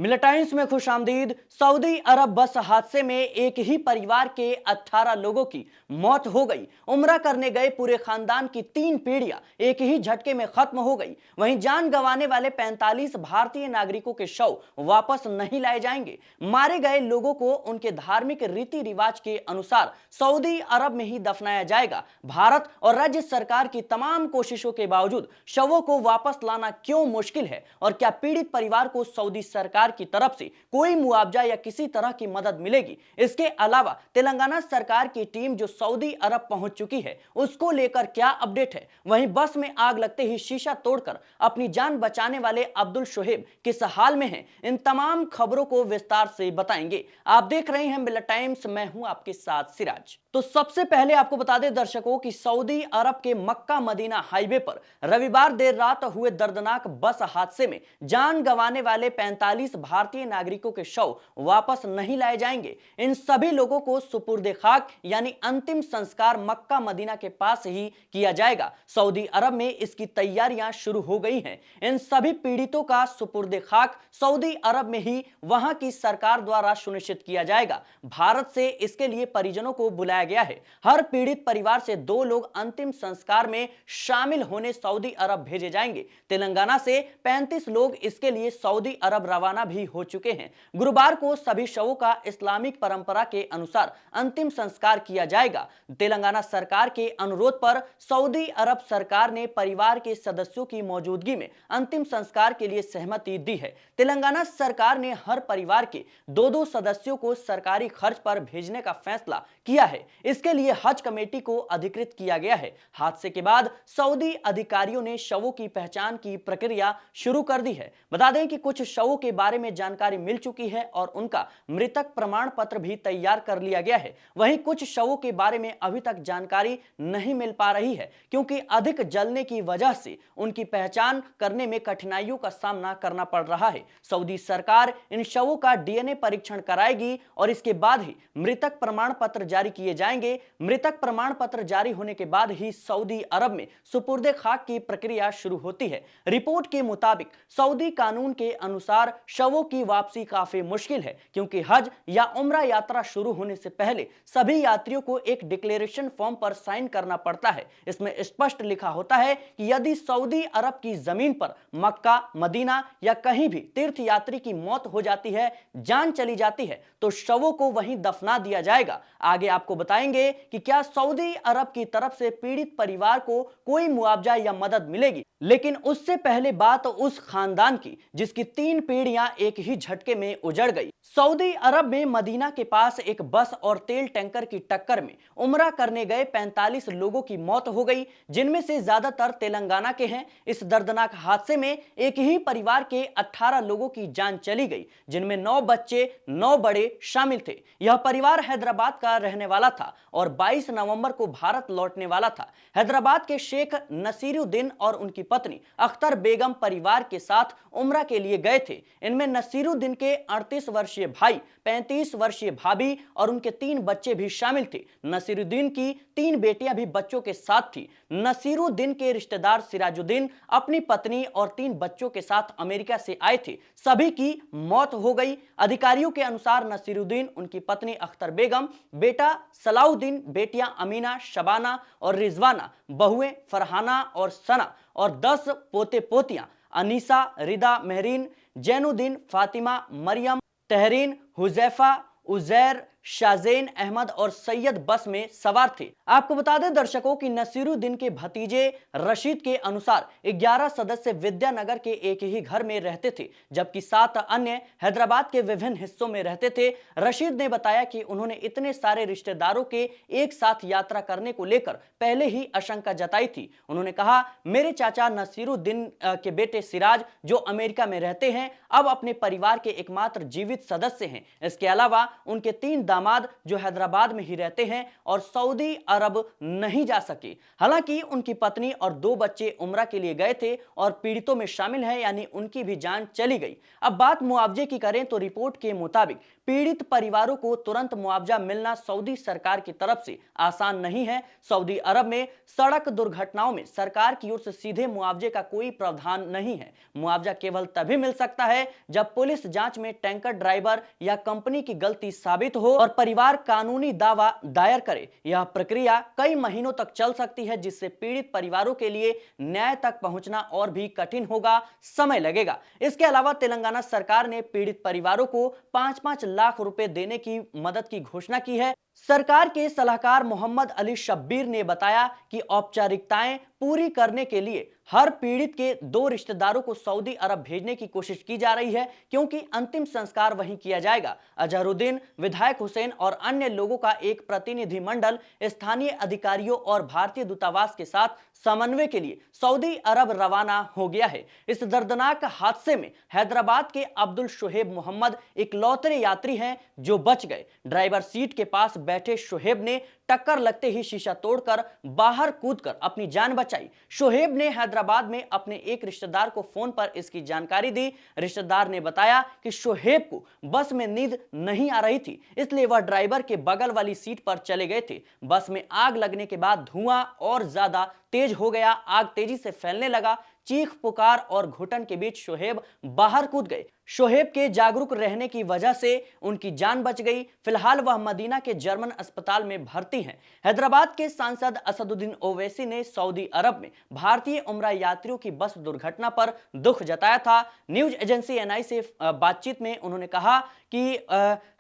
मिलिटाइंस में खुशामदीद। सऊदी अरब बस हादसे में एक ही परिवार के 18 लोगों की मौत हो गई। उम्रा करने गए पूरे खानदान की 3 पीढ़ियां एक ही झटके में खत्म हो गई। वहीं जान गंवाने वाले 45 भारतीय नागरिकों के शव वापस नहीं लाए जाएंगे। मारे गए लोगों को उनके धार्मिक रीति रिवाज के अनुसार सऊदी अरब में ही दफनाया जाएगा। भारत और राज्य सरकार की तमाम कोशिशों के बावजूद शवों को वापस लाना क्यों मुश्किल है और क्या पीड़ित परिवार को सऊदी सरकार की तरफ से कोई मुआवजा या किसी तरह की मदद मिलेगी? इसके अलावा तेलंगाना सरकार की टीम जो सऊदी अरब पहुंच चुकी है उसको लेकर क्या अपडेट है? वहीं बस में आग लगते ही शीशा तोड़कर अपनी जान बचाने वाले अब्दुल शोहेब किस हाल में हैं? इन तमाम खबरों को विस्तार से बताएंगे। आप देख रहे हैं मिलिट टाइम्स, मैं हूं आपके साथ सिराज। तो सबसे पहले आपको बता दें दर्शकों कि सऊदी अरब के मक्का मदीना हाईवे पर रविवार देर रात हुए दर्दनाक बस हादसे में जान गंवाने वाले 45 भारतीय नागरिकों के शव वापस नहीं लाए जाएंगे। इन सभी लोगों को सुपुर्दे खाक यानी अंतिम संस्कार मक्का मदीना के पास ही किया जाएगा। सऊदी अरब में इसकी तैयारियां शुरू हो गई हैं। इन सभी पीड़ितों का सुपुर्दे खाक सऊदी अरब में ही वहां की सरकार द्वारा सुनिश्चित किया जाएगा। भारत से इसके लिए परिजनों को बुलाया गया है। हर पीड़ित परिवार से 2 लोग अंतिम संस्कार में शामिल होने सऊदी अरब भेजे जाएंगे। तेलंगाना से 35 लोग इसके लिए सऊदी अरब रवाना भी हो चुके हैं। गुरुवार को सभी शवों का इस्लामिक परंपरा के अनुसार अंतिम संस्कार किया जाएगा। तेलंगाना सरकार के अनुरोध पर सऊदी अरब सरकार ने परिवार के सदस्यों की मौजूदगी में अंतिम संस्कार के लिए सहमति दी है। तेलंगाना सरकार ने हर परिवार के 2-2 सदस्यों को सरकारी खर्च पर भेजने का फैसला किया है। इसके लिए हज कमेटी को अधिकृत किया गया है। हादसे के बाद सऊदी अधिकारियों ने शवों की पहचान की प्रक्रिया शुरू कर दी है। बता दें कि कुछ शवों के बारे में जानकारी मिल चुकी है और उनका मृतक प्रमाण पत्र भी तैयार कर लिया गया है। वहीं कुछ शवों के बारे में अभी तक जानकारी नहीं मिल पा रही है क्योंकि अधिक जलने की वजह से उनकी पहचान करने में कठिनाइयों का सामना करना पड़ रहा है। सऊदी सरकार इन शवों का डीएनए परीक्षण कराएगी और इसके बाद ही मृतक प्रमाण पत्र जारी किए जाएंगे। मृतक प्रमाण पत्र जारी होने के बाद ही सऊदी अरब में सुपुर्दे खाक की प्रक्रिया शुरू होती है। रिपोर्ट के मुताबिक सऊदी कानून के अनुसार शवों की वापसी काफी मुश्किल है क्योंकि हज या उम्रा यात्रा शुरू होने से पहले सभी यात्रियों को एक डिक्लेरेशन फॉर्म पर साइन करना पड़ता है। इसमें स्पष्ट लिखा होता है कि यदि सऊदी अरब की जमीन पर मक्का, मदीना या कहीं भी तीर्थ यात्री की मौत हो जाती है, जान चली जाती है, तो शवों को वहीं दफना दिया जाएगा। आगे आपको बताएंगे कि क्या सऊदी अरब की तरफ से पीड़ित परिवार को कोई मुआवजा या मदद मिलेगी। लेकिन उससे पहले बात उस खानदान की जिसकी 3 पीढ़ियां एक ही झटके में उजड़ गई। सऊदी अरब में मदीना के पास एक बस और तेल टैंकर की टक्कर में उम्रा करने गए 45 लोगों की मौत हो गई, जिनमें से ज्यादातर तेलंगाना के हैं। इस दर्दनाक हादसे में एक ही परिवार के 18 लोगों की जान चली गई, जिनमें 9 बच्चे 9 बड़े शामिल थे। यह परिवार हैदराबाद का रहने वाला था और 22 नवंबर को भारत लौटने वाला था। हैदराबाद के शेख नसीरुद्दीन और उनकी पत्नी अख्तर बेगम परिवार के साथ उम्रा के लिए गए थे। इनमें नसीरुद्दीन के 38 वर्षीय भाई, 35 वर्षीय भाभी और उनके 3 बच्चे भी शामिल थे। नसीरुद्दीन की 3 बेटियां भी बच्चों के साथ थी। नसीरुद्दीन के रिश्तेदार सिराजुद्दीन अपनी पत्नी और 3 बच्चों के साथ अमेरिका से आए थे। सभी की मौत हो गई। अधिकारियों के अनुसार नसीरुद्दीन, उनकी पत्नी अख्तर बेगम, बेटा सलाउद्दीन, बेटियां अमीना, शबाना और रिजवाना, बहुएं फरहाना और सना और 10 पोते पोतियां अनीसा, रिदा, महरीन, जैनुद्दीन, फातिमा, मरियम, तहरीन, हुजैफा, उजैर, शाजेन अहमद और सैयद बस में सवार थे। आपको बता दें दर्शकों कि नसीरुद्दीन के भतीजे रशीद के अनुसार 11 सदस्य विद्यानगर के एक ही घर में रहते थे, जबकि 7 अन्य हैदराबाद के विभिन्न हिस्सों में रहते थे। रशीद ने बताया कि उन्होंने इतने सारे रिश्तेदारों के एक साथ यात्रा करने को लेकर पहले ही आशंका जताई थी। उन्होंने कहा, मेरे चाचा नसीरुद्दीन के बेटे सिराज जो अमेरिका में रहते हैं, अब अपने परिवार के एकमात्र जीवित सदस्य हैं। इसके अलावा उनके 3 दामाद जो हैदराबाद में ही रहते हैं और सऊदी अरब नहीं जा सके। हालांकि उनकी पत्नी और 2 बच्चे उम्रा के लिए गए थे और पीड़ितों में शामिल हैं, यानी उनकी भी जान चली गई। अब बात मुआवजे की करें तो रिपोर्ट के मुताबिक पीड़ित परिवारों को तुरंत मुआवजा मिलना सऊदी सरकार की तरफ से आसान नहीं है। सऊदी अरब में सड़क दुर्घटनाओं में सरकार की ओर से सीधे मुआवजे का कोई प्रावधान नहीं है। मुआवजा केवल तभी मिल सकता है जब पुलिस जांच में टैंकर ड्राइवर या कंपनी की गलती साबित हो और परिवार कानूनी दावा दायर करे। यह प्रक्रिया कई महीनों तक चल सकती है, जिससे पीड़ित परिवारों के लिए न्याय तक पहुंचना और भी कठिन होगा, समय लगेगा। इसके अलावा तेलंगाना सरकार ने पीड़ित परिवारों को 5-5 लाख रुपए देने की मदद की घोषणा की है। सरकार के सलाहकार मोहम्मद अली शब्बीर ने बताया कि औपचारिकताएं पूरी करने के लिए हर पीड़ित के 2 रिश्तेदारों को सऊदी अरब भेजने की कोशिश की जा रही है, क्योंकि अंतिम संस्कार वहीं किया जाएगा। अजहरुद्दीन, विधायक हुसैन और अन्य लोगों का एक प्रतिनिधिमंडल स्थानीय अधिकारियों और भारतीय दूतावास के साथ समन्वय के लिए सऊदी अरब रवाना हो गया है। इस दर्दनाक हादसे में हैदराबाद के अब्दुल शोहेब मोहम्मद इकलौते यात्री हैं जो बच गए। ड्राइवर सीट के पास बैठे शोहेब ने टक्कर लगते ही शीशा तोड़कर बाहर कूदकर अपनी जान बचाई। शोहेब ने हैदराबाद में अपने एक रिश्तेदार को फोन पर इसकी जानकारी दी। रिश्तेदार ने बताया कि शोहेब को बस में नींद नहीं आ रही थी, इसलिए वह ड्राइवर के बगल वाली सीट पर चले गए थे। बस में आग लगने के बाद धुआं और ज्यादा तेज हो गया। आग तेजी से फैलने लगा। चीख पुकार और घुटन के बीच शोहेब बाहर कूद गए। शोहेब के जागरूक रहने की वजह से उनकी जान बच गई। फिलहाल वह मदीना के जर्मन अस्पताल में भर्ती हैं। हैदराबाद के सांसद असदुद्दीन ओवैसी ने सऊदी अरब में भारतीय उम्रा यात्रियों की बस दुर्घटना पर दुख जताया था। न्यूज एजेंसी एनआई से बातचीत में उन्होंने कहा कि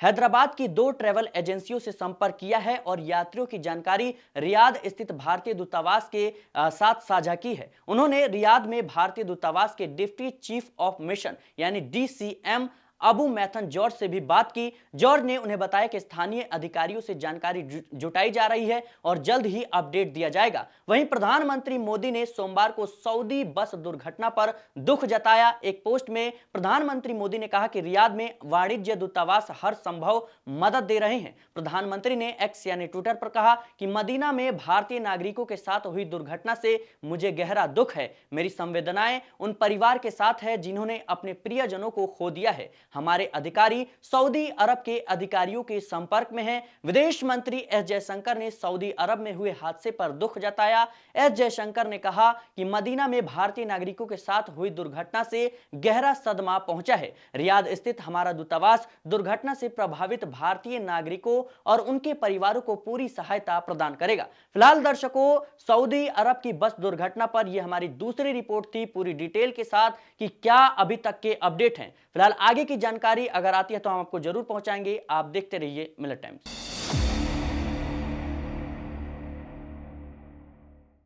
हैदराबाद की 2 ट्रैवल एजेंसियों से संपर्क किया है और यात्रियों की जानकारी रियाद स्थित भारतीय दूतावास के साथ साझा की है। उन्होंने रियाद में भारतीय दूतावास के डिप्टी चीफ ऑफ मिशन यानी DCM अबू मैथन जॉर्ज से भी बात की। जॉर्ज ने उन्हें बताया कि स्थानीय अधिकारियों से जानकारी जुटाई जा रही है और जल्द ही अपडेट दिया जाएगा। वहीं प्रधानमंत्री मोदी ने सोमवार को सऊदी बस दुर्घटना पर दुख जताया। एक पोस्ट में प्रधानमंत्री मोदी ने कहा कि रियाद में वाणिज्य दूतावास हर संभव मदद दे रहे हैं। प्रधानमंत्री ने एक्स यानी ट्विटर पर कहा कि मदीना में भारतीय नागरिकों के साथ हुई दुर्घटना से मुझे गहरा दुख है। मेरी संवेदनाएं उन परिवार के साथ है जिन्होंने अपने प्रियजनों को खो दिया है। हमारे अधिकारी सऊदी अरब के अधिकारियों के संपर्क में हैं। विदेश मंत्री एस जयशंकर ने सऊदी अरब में हुए हादसे पर दुख जताया। एस जयशंकर ने कहा कि मदीना में भारतीय नागरिकों के साथ हुई दुर्घटना से गहरा सदमा पहुंचा है। रियाद स्थित हमारा दूतावास दुर्घटना से प्रभावित भारतीय नागरिकों और उनके परिवारों को पूरी सहायता प्रदान करेगा। फिलहाल दर्शकों, सऊदी अरब की बस दुर्घटना पर यह हमारी दूसरी रिपोर्ट थी, पूरी डिटेल के साथ कि क्या अभी तक के अपडेट हैं। फिलहाल आगे की जानकारी अगर आती है तो हम आपको जरूर पहुंचाएंगे। आप देखते रहिए मिलत टाइम्स।